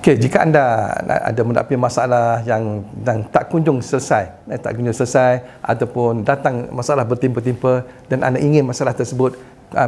Okey, jika anda ada menghadapi masalah yang tak kunjung selesai, ataupun datang masalah bertimpa-timpa dan anda ingin masalah tersebut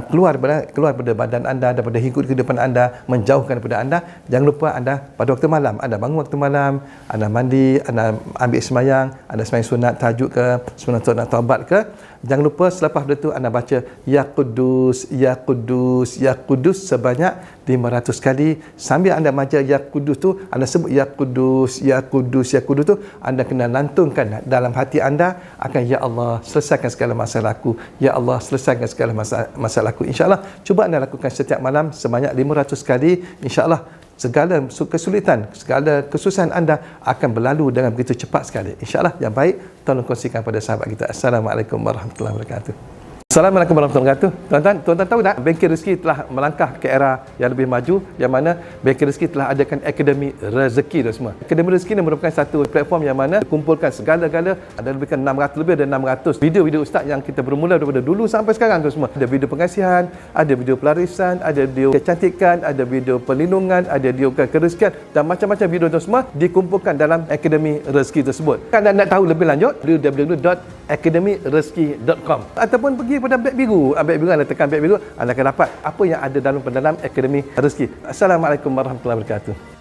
keluar daripada badan anda, daripada kehidupan anda, menjauhkan daripada anda, jangan lupa anda pada waktu malam, anda bangun waktu malam, anda mandi, anda ambil sembahyang, anda sembahyang sunat tahajud ke, sunat taubat ke, jangan lupa selepas itu anda baca Ya Quddus, Ya Quddus, Ya Quddus sebanyak 500 kali. Sambil anda baca Ya Quddus tu, anda sebut Ya Quddus, Ya Quddus, Ya Quddus tu, anda kena lantunkan dalam hati anda akan Ya Allah, selesaikan segala masalahku, Ya Allah, selesaikan segala masalahku. InsyaAllah, cuba anda lakukan setiap malam sebanyak 500 kali. InsyaAllah, segala kesulitan, segala kesusahan anda akan berlalu dengan begitu cepat sekali. InsyaAllah, yang baik, tolong kongsikan pada sahabat kita. Assalamualaikum warahmatullahi wabarakatuh. Assalamualaikum warahmatullahi wabarakatuh. Tuan-tuan tahu tak, Bengkel Rezeki telah melangkah ke era yang lebih maju, yang mana Bengkel Rezeki telah adakan Akademi Rezeki dan semua. Akademi Rezeki ini merupakan satu platform yang mana kumpulkan segala-gala, ada lebih 600 lebih ada 600 video-video ustaz yang kita bermula daripada dulu sampai sekarang tu semua. Ada video pengasihan, ada video pelarisan, ada video kecantikan, ada video perlindungan, ada video kerezekian dan macam-macam video itu semua dikumpulkan dalam Akademi Rezeki tersebut. Kalau anda nak tahu lebih lanjut, www.akademiRezeki.com ataupun pergi pada Black Biru. Black Biru, anda tekan Black Biru, anda akan dapat apa yang ada dalam Akademi Rezeki. Assalamualaikum warahmatullahi wabarakatuh.